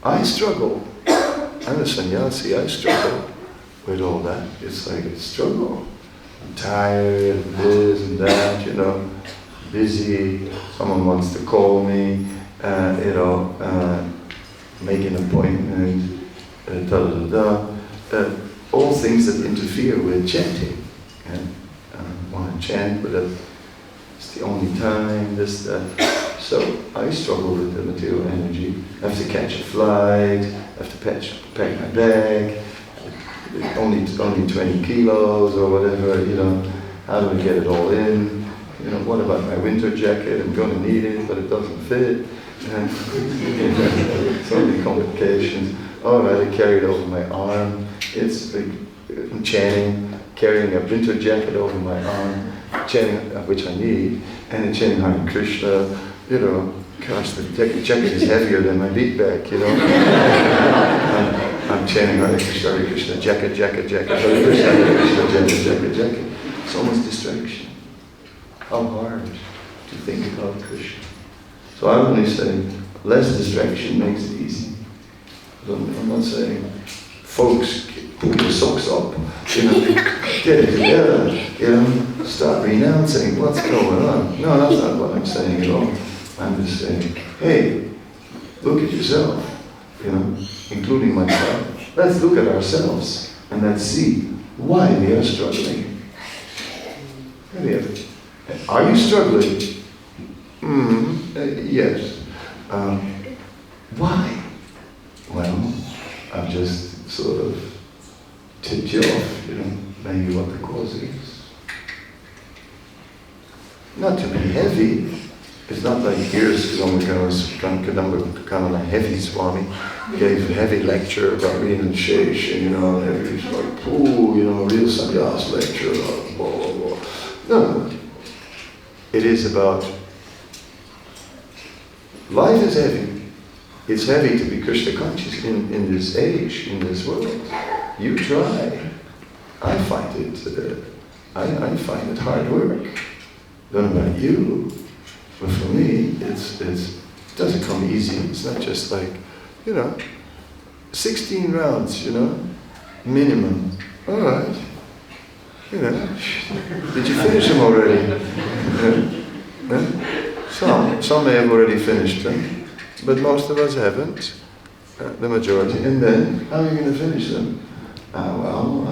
I struggle. I'm a sannyasi, I struggle with all that. It's like a struggle. I'm tired of this and that, you know, busy, someone wants to call me, you know, make an appointment, all things that interfere with chanting. And I want to chant, but it's the only time, this, that. So I struggle with the material energy. I have to catch a flight, I have to pack my bag, only 20 kilos or whatever, you know, how do I get it all in? You know, what about my winter jacket? I'm going to need it, but it doesn't fit. So many complications. All right, I carry it over my arm. It's like, I'm chanting, carrying a winter jacket over my arm, chanting, which I need, and chanting Hare Krishna. You know, gosh, the jacket is heavier than my beat bag, you know. I'm chanting Hare Krishna, jacket, Hare Krishna, jacket. It's almost distraction. How hard to think about Krishna. So I'm only saying, less distraction makes it easy. I'm not saying, folks, put your socks up, you know, get it together, you know, start renouncing what's going on. No, that's not what I'm saying at all. I'm just saying, hey, look at yourself, you know, including myself. Let's look at ourselves and let's see why we are struggling. Are you struggling? Yes. Why? Well, I've just sort of tipped you off, you know, maybe what the cause is. Not to be heavy. It's not like here's Kadamba Kanana Heavy Swami gave a heavy lecture about renunciation, you know, and everybody's like, ooh, you know, real sannyas lecture, blah, blah, blah. No. It is about Life is heavy. It's heavy to be Krishna conscious in this age, in this world. You try. I find it hard work. Don't know about you, but for me, it doesn't come easy. It's not just like, 16 rounds, minimum. All right. Did you finish them already? Some may have already finished them, but most of us haven't, the majority. And then, how are you going to finish them? How?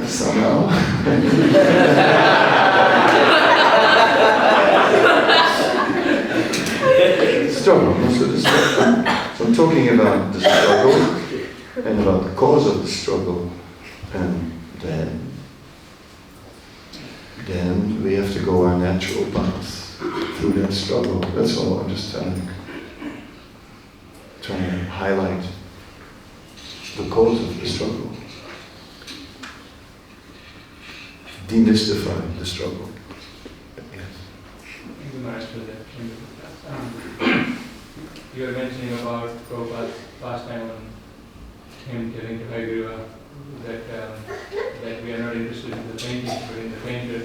Somehow. Struggle, most of the struggle. So I'm talking about the struggle and about the cause of the struggle, and then we have to go our natural path through that struggle. That's all I'm just trying to highlight the cause of the struggle. Demystify the struggle. Yes. Thank you, Maharaj, for that. You were mentioning about Prabhupada's last time on him telling to Hare that we are not interested in the painting, but in the painter.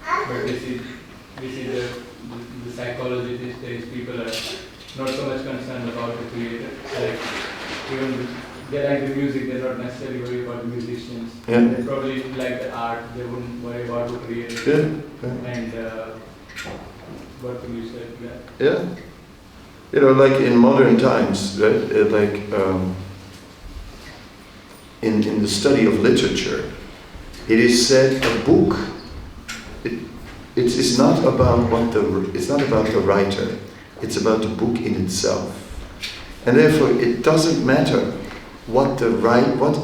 But we see the psychology these days, people are not so much concerned about the creator. Like, even they like the music, they're not necessarily worried about the musicians. Yeah. They probably like the art, they wouldn't worry about the creator. Yeah. And what can you say to that? Yeah. Like in modern times, right? In the study of literature, it is said a book. It's not about the writer. It's about the book in itself, and therefore it doesn't matter what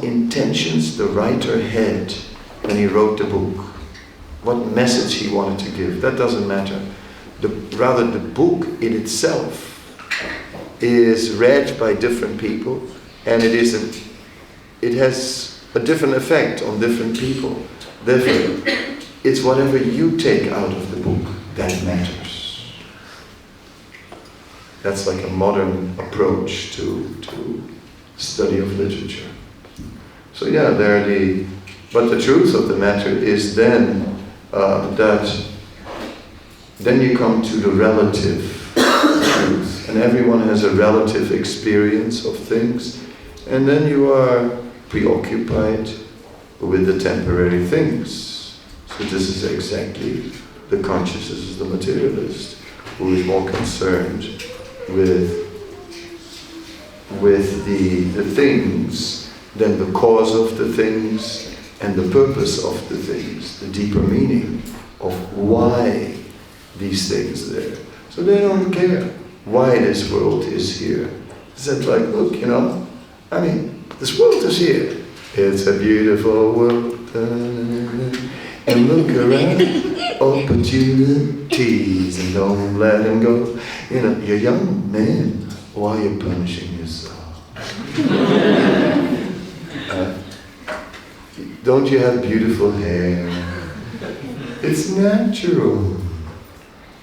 intentions the writer had when he wrote the book, what message he wanted to give. That doesn't matter. Rather, the book in itself is read by different people, and it has a different effect on different people. Therefore, it's whatever you take out of the book that matters. That's like a modern approach to study of literature. So yeah, but the truth of the matter is then that then you come to the relative truth, and everyone has a relative experience of things, and then you are preoccupied with the temporary things. So this is exactly the consciousness of the materialist, who is more concerned with the things than the cause of the things and the purpose of the things, the deeper meaning of why these things are there. So they don't care why this world is here. It's like, look, this world is here. It's a beautiful world. And look around, opportunities, and don't let them go. You're a young man, why are you punishing yourself? Don't you have beautiful hair? It's natural.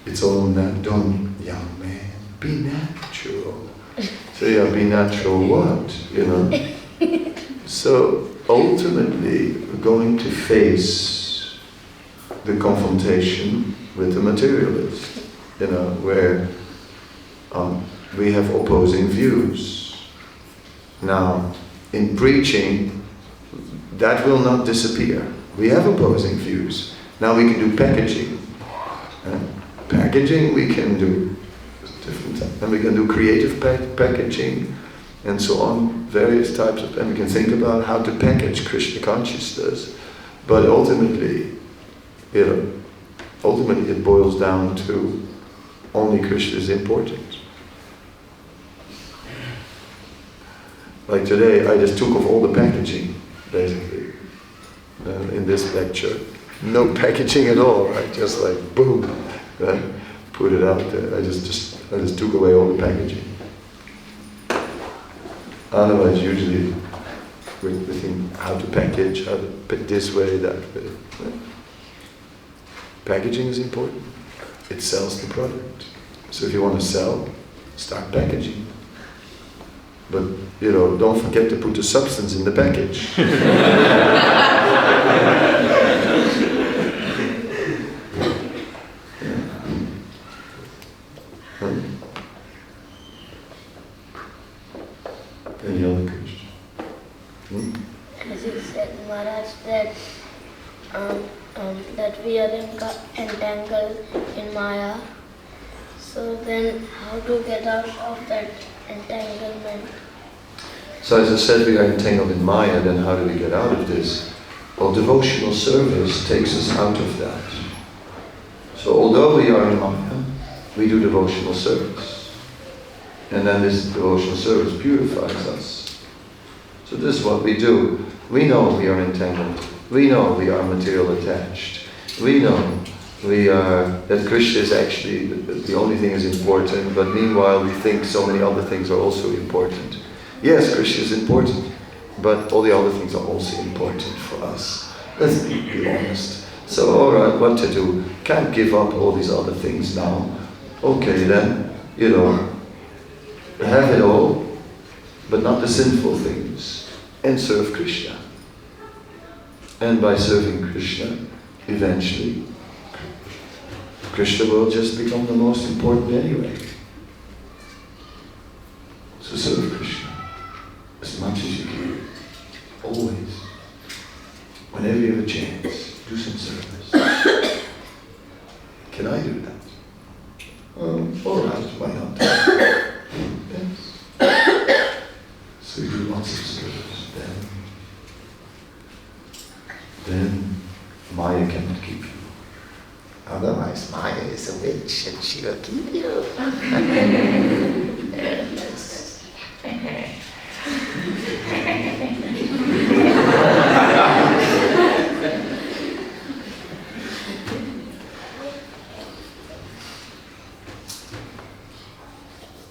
It's all don't, young man, be natural. So yeah, be natural what? So ultimately, we're going to face the confrontation with the materialist, where we have opposing views. Now, in preaching, that will not disappear. We have opposing views. Now we can do packaging. Packaging we can do different types. And we can do creative packaging and so on, various types of, and we can think about how to package Krishna consciousness. But ultimately, it boils down to only Krishna is important. Like today, I just took off all the packaging, basically, in this lecture. No packaging at all, right? Just like boom, right? Put it out there. I just took away all the packaging. Otherwise, usually we think how to package, how to put this way, that way. Right? Packaging is important. It sells the product. So if you want to sell, start packaging. But, don't forget to put the substance in the package. Any other question? As you said, Maharaj, that we are entangled in Maya. So then, how to get out of that entanglement? So as I said, we are entangled in Maya, then how do we get out of this? Well, devotional service takes us out of that. So although we are in Maya, we do devotional service. And then this devotional service purifies us. So this is what we do. We know we are entangled. We know we are material attached. We know that Krishna is actually the only thing is important, but meanwhile we think so many other things are also important. Yes, Krishna is important, but all the other things are also important for us. Let's be honest. So alright, what to do? Can't give up all these other things now. Okay then, have it all, but not the sinful things, and serve Krishna. And by serving Krishna, eventually, Krishna will just become the most important anyway. So serve Krishna as much as you can. Always. Whenever you have a chance, do some service. Can I do that? Alright, why not? Yes. So you do lots of service. Then Maya cannot keep you. Otherwise, Maya is a witch and she will keep you.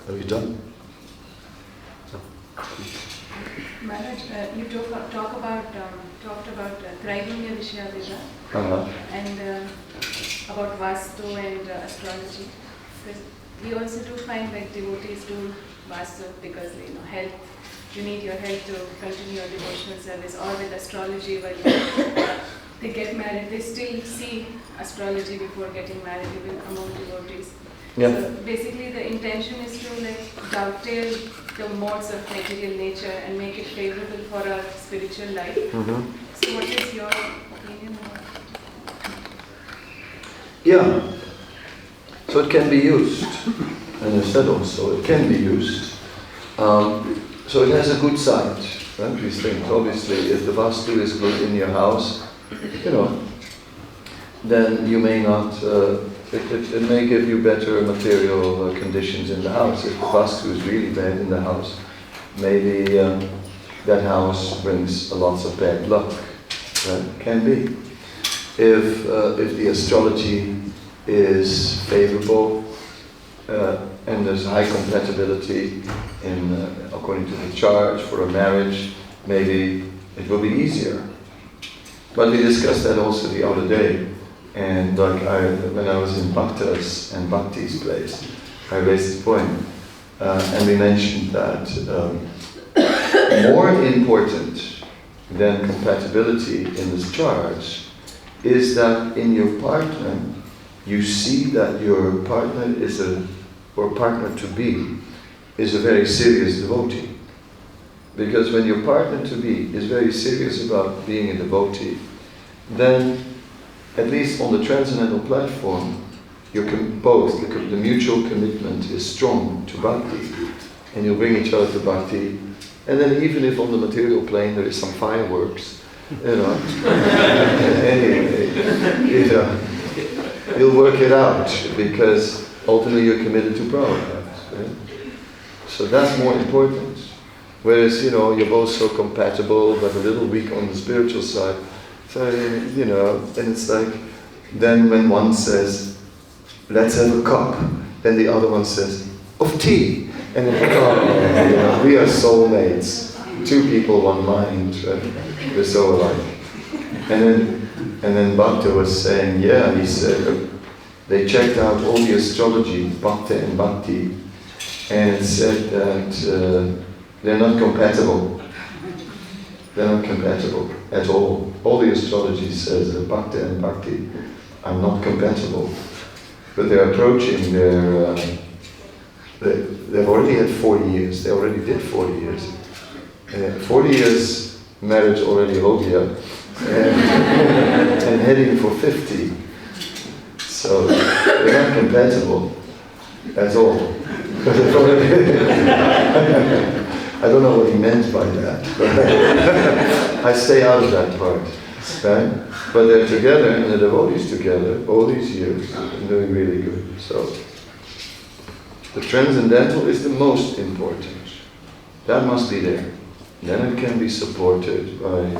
Are you done? Maharaj, you talked about Trigunya Vishayaveda and about Vastu and astrology. Because we also do find that devotees do Vastu because health. You need your health to continue your devotional service, or with astrology when they get married, they still see astrology before getting married even among devotees. Yeah. So basically the intention is to dovetail the modes of material nature and make it favorable for our spiritual life. Mm-hmm. So what is your opinion on that? Yeah. So it can be used. And I said also, it can be used. So it has a good side, right? These things. Obviously, if the Vastu is good in your house, then you may not, it may give you better material conditions in the house. If the Vastu is really bad in the house, maybe that house brings lots of bad luck. Right? Can be. If the astrology is favorable and there's high compatibility according to the chart for a marriage, maybe it will be easier. But we discussed that also the other day. And when I was in Bhakta's and Bhakti's place, I raised the point, and we mentioned that more important than compatibility in this charge is that in your partner, you see that your partner or partner to be is a very serious devotee. Because when your partner to be is very serious about being a devotee, then at least on the transcendental platform, the mutual commitment is strong to bhakti, and you'll bring each other to bhakti. And then even if on the material plane there is some fireworks, anyway, you'll work it out because ultimately you're committed to Prabhupada. Right? So that's more important. Whereas, you're both so compatible but a little weak on the spiritual side. So, and it's like, then when one says, let's have a cup, then the other one says, of tea. And then, we are soulmates. Two people, one mind. Right? We're so alike. And then And then Bhakta was saying, yeah, he said, they checked out all the astrology, Bhakta and Bhakti, and it said that they're not compatible. They're not compatible at all. All the astrology says that Bhakta and Bhakti are not compatible. But they're approaching their, they've already had 40 years. They already did 40 years. 40 years marriage already ho gaya, and heading for 50. So they're not compatible at all. I don't know what he meant by that, but I stay out of that part, right? But they're together, and the devotees together, all these years, and doing really good. So, the transcendental is the most important. That must be there. Then it can be supported by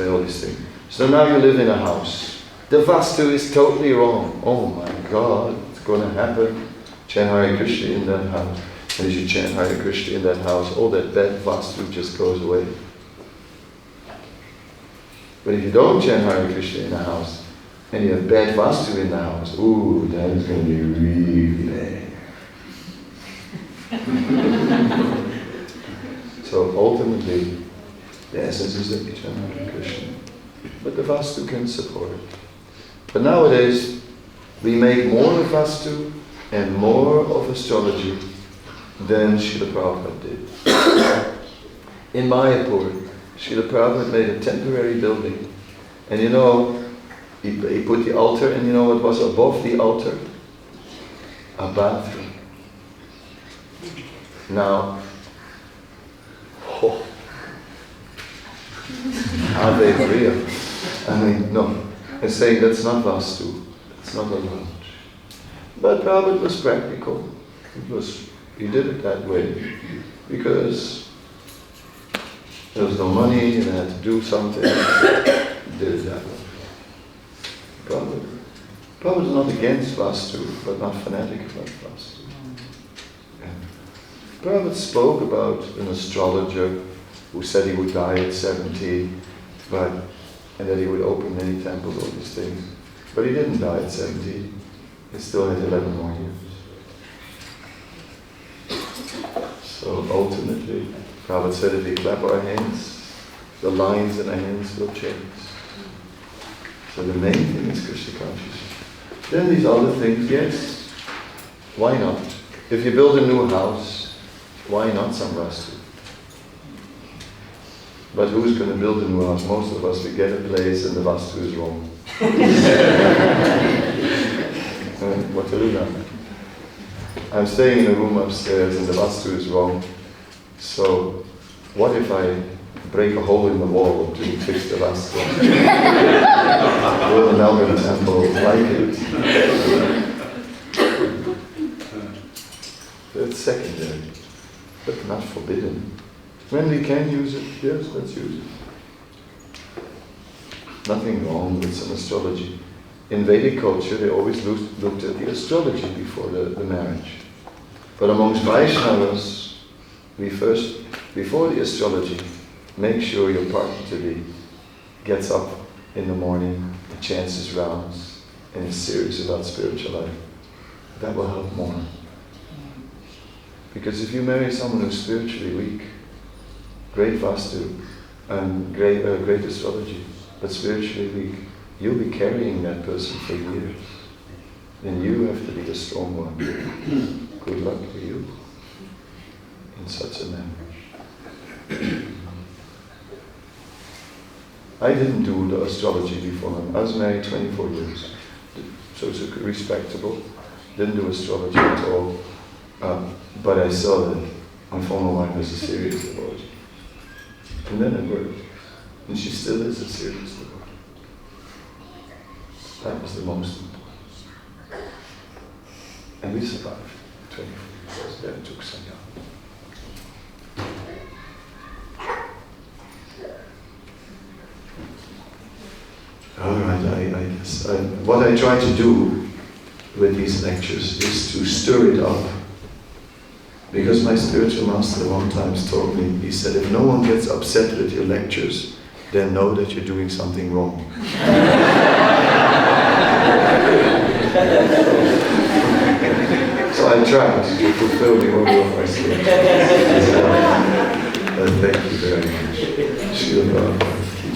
all these things. So now you live in a house. The vastu is totally wrong. Oh my God, it's going to happen. Chant Hare Krishna in that house. And as you chant Hare Krishna in that house, all that bad vastu just goes away. But if you don't chant Hare Krishna in a house, and you have bad vastu in the house, ooh, that is going to be really bad. So ultimately, the essence is that you chant Hare Krishna. But the vastu can support it. But nowadays, we make more of vastu and more of astrology than Srila Prabhupada did. In Mayapur, Srila Prabhupada made a temporary building. And you know, he put the altar, and you know what was above the altar? A bathroom. Now, are they real? I mean, no. I'm saying that's not vastu. It's not allowed. But Prabhupada was practical. He did it that way because there was no money and I had to do something. He did it that way. Prabhupada is not against vastu, but not fanatic about vastu. Yeah. Prabhupada spoke about an astrologer who said he would die at 70, and that he would open many temples, all these things. But he didn't die at 70. He still had 11 more years. So ultimately, Prabhupada said if we clap our hands, the lines in our hands will change. So the main thing is Krishna consciousness. Then these other things, yes, why not? If you build a new house, why not some vastu? But who's going to build a new house? Most of us, we get a place and the vastu is wrong. What to do now? I'm staying in a room upstairs and the vastu is wrong. So what if I break a hole in the wall to fix the vastu? Will the Melbourne temple like it? That's secondary, but not forbidden. When we can use it, yes, let's use it. Nothing wrong with some astrology. In Vedic culture, they always looked at the astrology before the marriage. But amongst Vaishnavas, we first, before the astrology, make sure your partner-to-be gets up in the morning, and chants his rounds, and is serious about spiritual life. That will help more. Because if you marry someone who's spiritually weak, great vastu and great astrology, but spiritually weak, you'll be carrying that person for years. Then you have to be the strong one. Good luck to you in such a marriage. I didn't do the astrology before him. I was married 24 years. So it's respectable. Didn't do astrology at all. But I saw that my former wife was a serious devotee. And then it worked. And she still is a serious devotee. That was the most important. And we survived 24 years. Then it took some time. Alright, what I try to do with these lectures is to stir it up. Because my spiritual master one time told me, he said, if no one gets upset with your lectures, then know that you're doing something wrong. So I tried to fulfill the order of my sleep. Thank you very much. Srimad-bhagavatam.